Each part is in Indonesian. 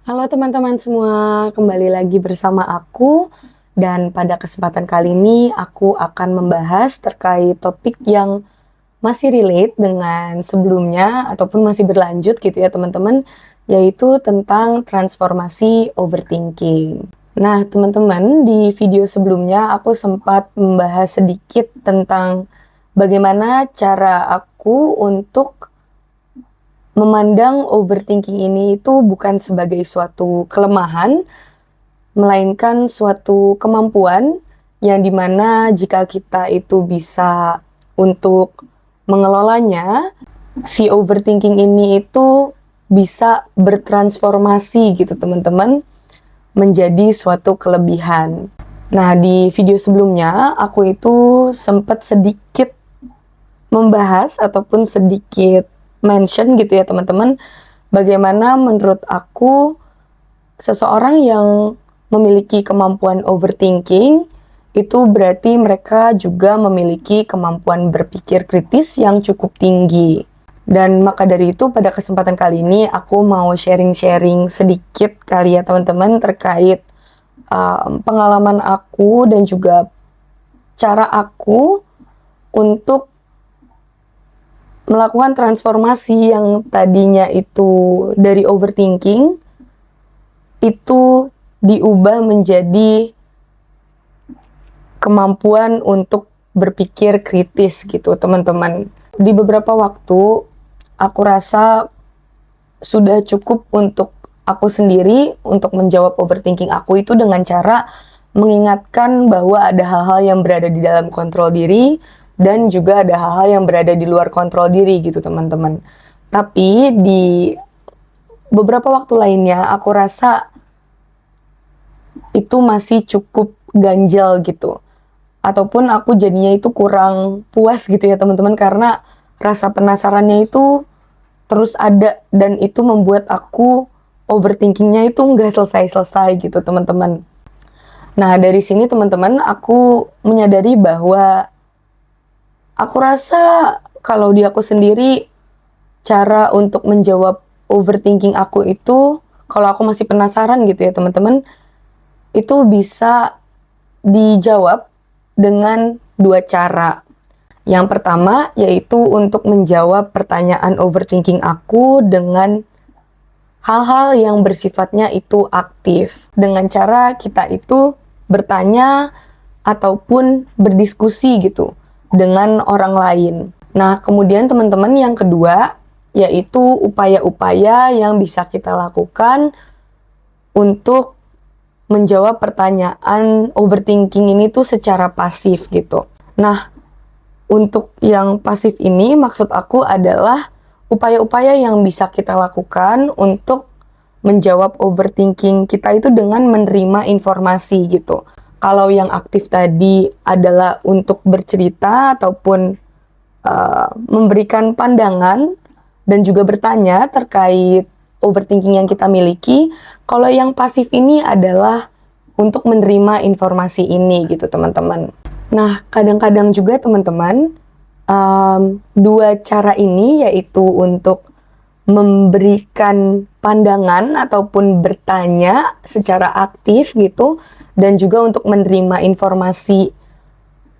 Halo teman-teman semua, kembali lagi bersama aku dan pada kesempatan kali ini aku akan membahas terkait topik yang masih relate dengan sebelumnya ataupun masih berlanjut gitu ya teman-teman, yaitu tentang transformasi overthinking. Nah teman-teman, di video sebelumnya aku sempat membahas sedikit tentang bagaimana cara aku untuk memandang overthinking ini itu bukan sebagai suatu kelemahan, melainkan suatu kemampuan yang dimana jika kita itu bisa untuk mengelolanya, si overthinking ini itu bisa bertransformasi gitu teman-teman, menjadi suatu kelebihan. Nah, di video sebelumnya aku itu sempat sedikit membahas ataupun sedikit mention gitu ya teman-teman, bagaimana menurut aku seseorang yang memiliki kemampuan overthinking itu berarti mereka juga memiliki kemampuan berpikir kritis yang cukup tinggi. Dan maka dari itu pada kesempatan kali ini aku mau sharing-sharing sedikit kali ya teman-teman terkait pengalaman aku dan juga cara aku untuk melakukan transformasi yang tadinya itu dari overthinking itu diubah menjadi kemampuan untuk berpikir kritis gitu teman-teman. Di beberapa waktu aku rasa sudah cukup untuk aku sendiri untuk menjawab overthinking aku itu dengan cara mengingatkan bahwa ada hal-hal yang berada di dalam kontrol diri dan juga ada hal-hal yang berada di luar kontrol diri gitu teman-teman. Tapi di beberapa waktu lainnya aku rasa itu masih cukup ganjal gitu. Ataupun aku jadinya itu kurang puas gitu ya teman-teman, karena rasa penasarannya itu terus ada dan itu membuat aku overthinkingnya itu nggak selesai-selesai gitu teman-teman. Nah dari sini teman-teman aku menyadari bahwa aku rasa kalau di aku sendiri cara untuk menjawab overthinking aku itu, kalau aku masih penasaran gitu ya teman-teman, itu bisa dijawab dengan dua cara. Yang pertama yaitu untuk menjawab pertanyaan overthinking aku dengan hal-hal yang bersifatnya itu aktif. Dengan cara kita itu bertanya ataupun berdiskusi gitu dengan orang lain. Nah, kemudian teman-teman yang kedua yaitu upaya-upaya yang bisa kita lakukan untuk menjawab pertanyaan overthinking ini tuh secara pasif gitu. Nah, untuk yang pasif ini maksud aku adalah upaya-upaya yang bisa kita lakukan untuk menjawab overthinking kita itu dengan menerima informasi gitu. Kalau yang aktif tadi adalah untuk bercerita ataupun memberikan pandangan dan juga bertanya terkait overthinking yang kita miliki. Kalau yang pasif ini adalah untuk menerima informasi ini gitu teman-teman. Nah kadang-kadang juga teman-teman dua cara ini yaitu untuk memberikan pandangan ataupun bertanya secara aktif gitu dan juga untuk menerima informasi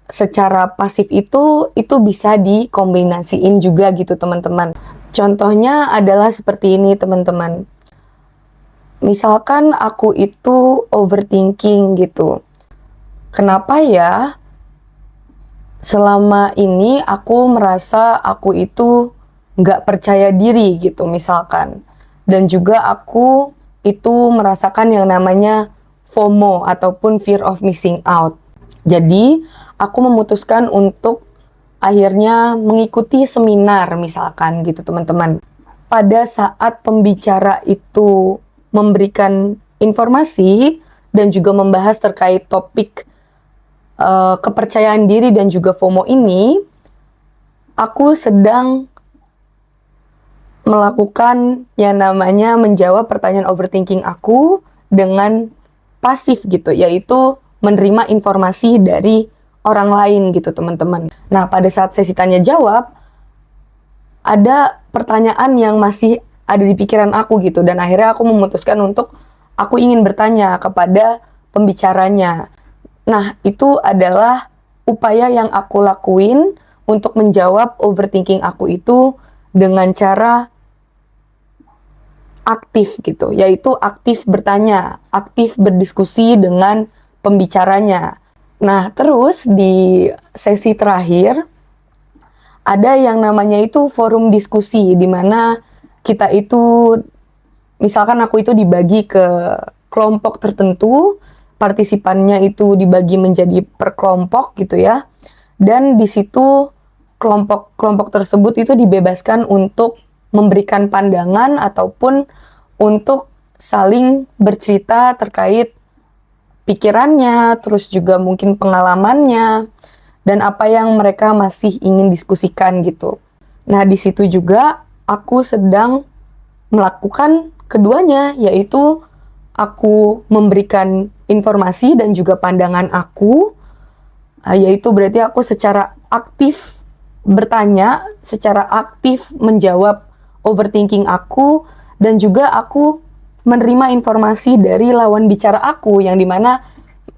secara pasif itu bisa dikombinasiin juga gitu teman-teman. Contohnya adalah seperti ini teman-teman. Misalkan aku itu overthinking gitu. Kenapa ya selama ini aku merasa aku itu nggak percaya diri gitu misalkan. Dan juga aku itu merasakan yang namanya FOMO ataupun fear of missing out. Jadi aku memutuskan untuk akhirnya mengikuti seminar misalkan gitu teman-teman. Pada saat pembicara itu memberikan informasi dan juga membahas terkait topik kepercayaan diri dan juga FOMO ini, aku sedang melakukan yang namanya menjawab pertanyaan overthinking aku dengan pasif gitu, yaitu menerima informasi dari orang lain gitu teman-teman. Nah pada saat sesi tanya jawab, ada pertanyaan yang masih ada di pikiran aku gitu. Dan akhirnya aku memutuskan untuk aku ingin bertanya kepada pembicaranya. Nah, itu adalah upaya yang aku lakuin untuk menjawab overthinking aku itu dengan cara aktif gitu, yaitu aktif bertanya, aktif berdiskusi dengan pembicaranya. Nah, terus di sesi terakhir ada yang namanya itu forum diskusi, di mana kita itu, misalkan aku itu dibagi ke kelompok tertentu, partisipannya itu dibagi menjadi per kelompok gitu ya, dan di situ kelompok-kelompok tersebut itu dibebaskan untuk memberikan pandangan ataupun untuk saling bercerita terkait pikirannya, terus juga mungkin pengalamannya, dan apa yang mereka masih ingin diskusikan gitu. Nah, di situ juga aku sedang melakukan keduanya, yaitu aku memberikan informasi dan juga pandangan aku, yaitu berarti aku secara aktif bertanya, secara aktif menjawab overthinking aku, dan juga aku menerima informasi dari lawan bicara aku, yang dimana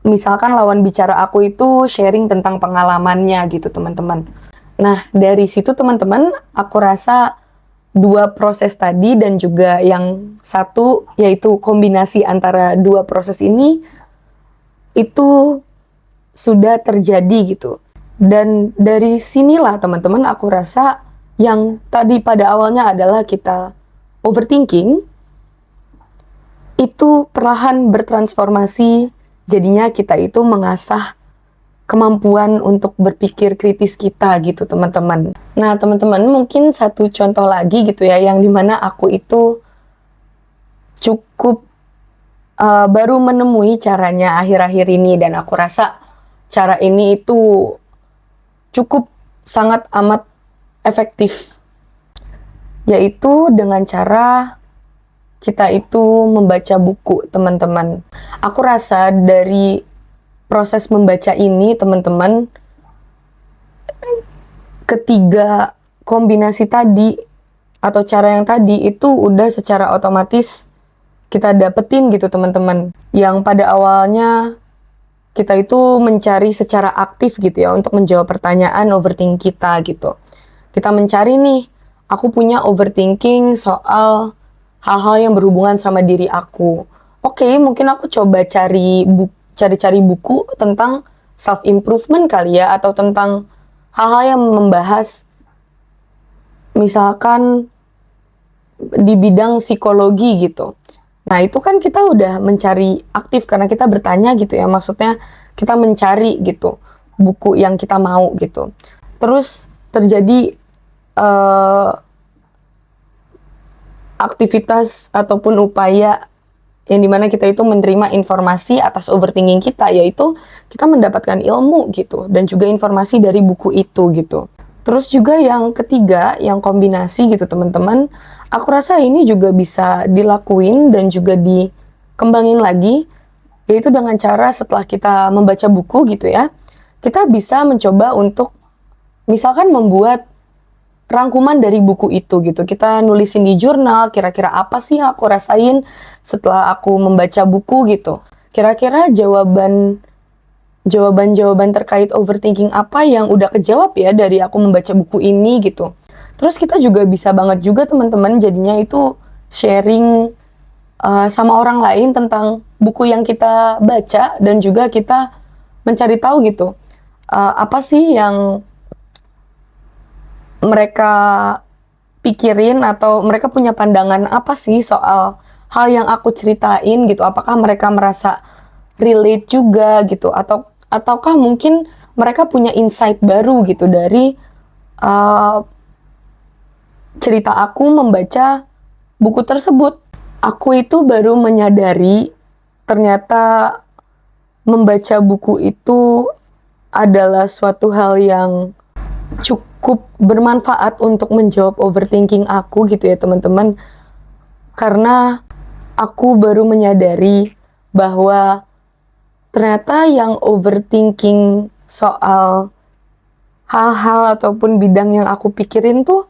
misalkan lawan bicara aku itu sharing tentang pengalamannya gitu teman-teman. Nah, dari situ teman-teman, aku rasa dua proses tadi dan juga yang satu yaitu kombinasi antara dua proses ini itu sudah terjadi gitu. Dan dari sinilah teman-teman aku rasa yang tadi pada awalnya adalah kita overthinking itu perlahan bertransformasi, jadinya kita itu mengasah kemampuan untuk berpikir kritis kita gitu teman-teman. Nah teman-teman, mungkin satu contoh lagi gitu ya, yang dimana aku itu cukup baru menemui caranya akhir-akhir ini, dan aku rasa cara ini itu cukup sangat amat efektif, yaitu dengan cara kita itu membaca buku teman-teman. Aku rasa dari proses membaca ini teman-teman, ketiga kombinasi tadi atau cara yang tadi itu udah secara otomatis kita dapetin gitu teman-teman. Yang pada awalnya kita itu mencari secara aktif gitu ya untuk menjawab pertanyaan overthinking kita gitu. Kita mencari nih, aku punya overthinking soal hal-hal yang berhubungan sama diri aku. Oke, mungkin aku coba cari-cari buku tentang self improvement kali ya, atau tentang hal-hal yang membahas misalkan di bidang psikologi gitu. Nah, itu kan kita udah mencari aktif karena kita bertanya gitu ya. Maksudnya kita mencari gitu buku yang kita mau gitu. Terus terjadi aktivitas ataupun upaya yang dimana kita itu menerima informasi atas overthinking kita, yaitu kita mendapatkan ilmu gitu dan juga informasi dari buku itu gitu. Terus juga yang ketiga, yang kombinasi gitu teman-teman, aku rasa ini juga bisa dilakuin dan juga dikembangin lagi, yaitu dengan cara setelah kita membaca buku gitu ya, kita bisa mencoba untuk misalkan membuat rangkuman dari buku itu gitu. Kita nulisin di jurnal, kira-kira apa sih yang aku rasain setelah aku membaca buku gitu. Kira-kira jawaban terkait overthinking apa yang udah kejawab ya dari aku membaca buku ini gitu. Terus kita juga bisa banget juga teman-teman jadinya itu sharing sama orang lain tentang buku yang kita baca, dan juga kita mencari tahu gitu apa sih yang mereka pikirin atau mereka punya pandangan apa sih soal hal yang aku ceritain gitu. Apakah mereka merasa relate juga gitu, ataukah mungkin mereka punya insight baru gitu dari cerita aku membaca buku tersebut. Aku itu baru menyadari ternyata membaca buku itu adalah suatu hal yang cukup bermanfaat untuk menjawab overthinking aku gitu ya teman-teman. Karena aku baru menyadari bahwa ternyata yang overthinking soal hal-hal ataupun bidang yang aku pikirin tuh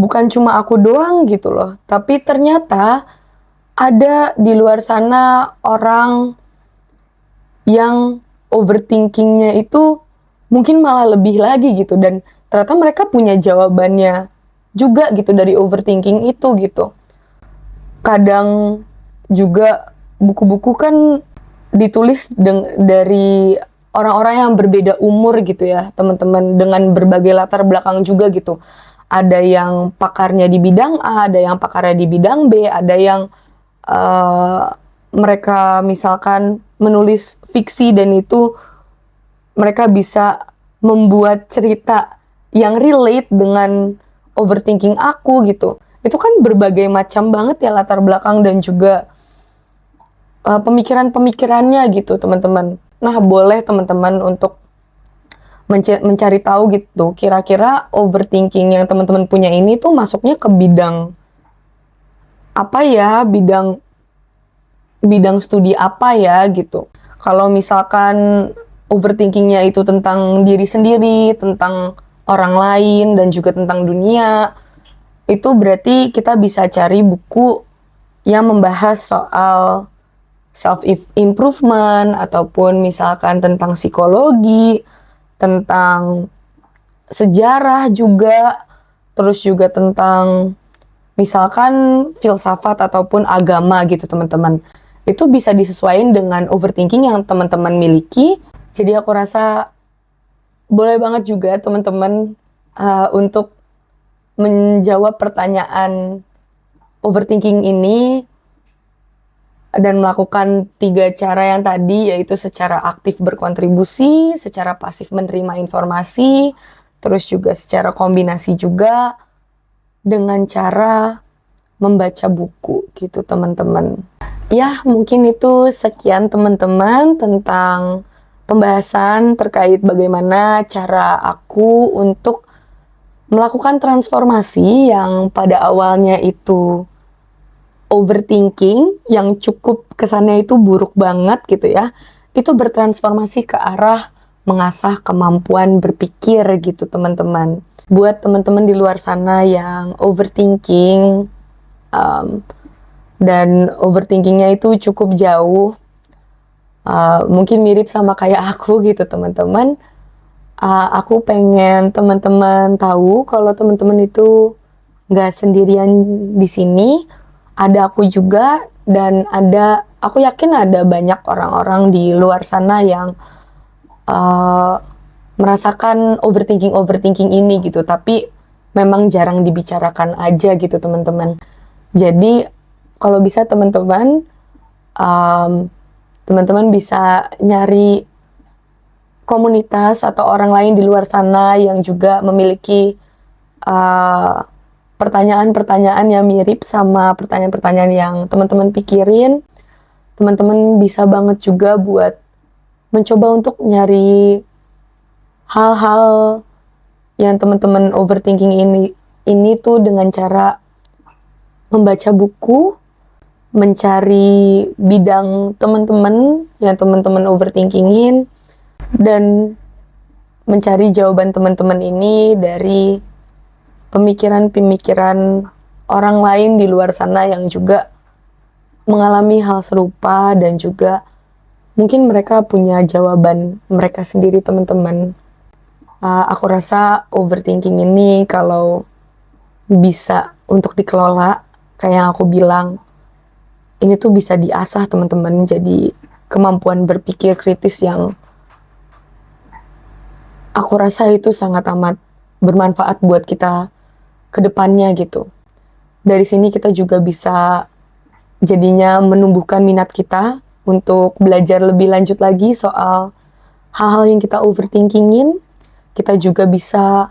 bukan cuma aku doang gitu loh, tapi ternyata ada di luar sana orang yang overthinkingnya itu mungkin malah lebih lagi gitu, dan ternyata mereka punya jawabannya juga gitu dari overthinking itu gitu. Kadang juga buku-buku kan ditulis dari orang-orang yang berbeda umur gitu ya teman-teman, dengan berbagai latar belakang juga gitu. Ada yang pakarnya di bidang A, ada yang pakarnya di bidang B, ada yang mereka misalkan menulis fiksi dan itu mereka bisa membuat cerita yang relate dengan overthinking aku gitu. Itu kan berbagai macam banget ya latar belakang dan juga pemikiran-pemikirannya gitu teman-teman. Nah, boleh teman-teman untuk mencari tahu gitu, kira-kira overthinking yang teman-teman punya ini tuh masuknya ke bidang apa ya, bidang studi apa ya gitu. Kalau misalkan overthinkingnya itu tentang diri sendiri, tentang orang lain, dan juga tentang dunia, itu berarti kita bisa cari buku yang membahas soal self-improvement, ataupun misalkan tentang psikologi, tentang sejarah juga, terus juga tentang misalkan filsafat ataupun agama gitu teman-teman. Itu bisa disesuaikan dengan overthinking yang teman-teman miliki. Jadi aku rasa boleh banget juga teman-teman untuk menjawab pertanyaan overthinking ini dan melakukan 3 cara yang tadi, yaitu secara aktif berkontribusi, secara pasif menerima informasi, terus juga secara kombinasi juga dengan cara membaca buku gitu teman-teman. Ya, mungkin itu sekian teman-teman tentang pembahasan terkait bagaimana cara aku untuk melakukan transformasi yang pada awalnya itu overthinking, yang cukup kesannya itu buruk banget gitu ya, itu bertransformasi ke arah mengasah kemampuan berpikir gitu teman-teman. Buat teman-teman di luar sana yang overthinking, dan overthinkingnya itu cukup jauh, mungkin mirip sama kayak aku gitu teman-teman. Aku pengen teman-teman tahu kalau teman-teman itu nggak sendirian di sini. Ada aku juga, dan aku yakin ada banyak orang-orang di luar sana yang merasakan overthinking ini gitu, tapi memang jarang dibicarakan aja gitu teman-teman. Jadi kalau bisa teman-teman bisa nyari komunitas atau orang lain di luar sana yang juga memiliki pertanyaan-pertanyaan yang mirip sama pertanyaan-pertanyaan yang teman-teman pikirin. Teman-teman bisa banget juga buat mencoba untuk nyari hal-hal yang teman-teman overthinking ini tuh dengan cara membaca buku, mencari bidang teman-teman yang teman-teman overthinkingin, dan mencari jawaban teman-teman ini dari pemikiran-pemikiran orang lain di luar sana yang juga mengalami hal serupa, dan juga mungkin mereka punya jawaban mereka sendiri teman-teman. Aku rasa overthinking ini kalau bisa untuk dikelola, kayak yang aku bilang, ini tuh bisa diasah teman-teman, jadi kemampuan berpikir kritis yang aku rasa itu sangat amat bermanfaat buat kita ke depannya gitu. Dari sini kita juga bisa jadinya menumbuhkan minat kita untuk belajar lebih lanjut lagi soal hal-hal yang kita overthinkingin. Kita juga bisa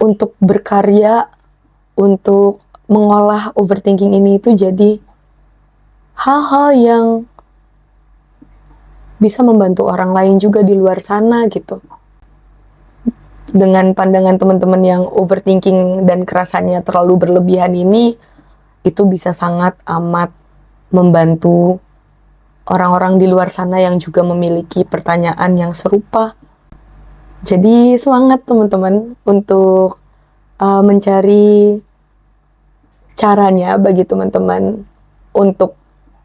untuk berkarya, untuk mengolah overthinking ini itu jadi hal-hal yang bisa membantu orang lain juga di luar sana gitu. Dengan pandangan teman-teman yang overthinking dan kerasannya terlalu berlebihan ini, itu bisa sangat amat membantu orang-orang di luar sana yang juga memiliki pertanyaan yang serupa. Jadi semangat teman-teman untuk mencari caranya bagi teman-teman untuk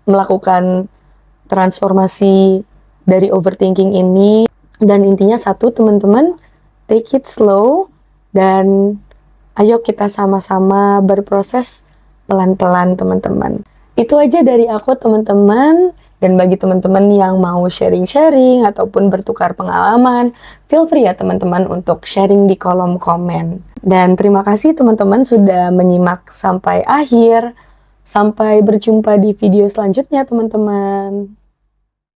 melakukan transformasi dari overthinking ini. Dan intinya satu, teman-teman, take it slow dan ayo kita sama-sama berproses pelan-pelan, teman-teman. Itu aja dari aku, teman-teman. Dan bagi teman-teman yang mau sharing-sharing ataupun bertukar pengalaman, feel free ya teman-teman untuk sharing di kolom komen. Dan terima kasih teman-teman sudah menyimak sampai akhir. Sampai berjumpa di video selanjutnya teman-teman.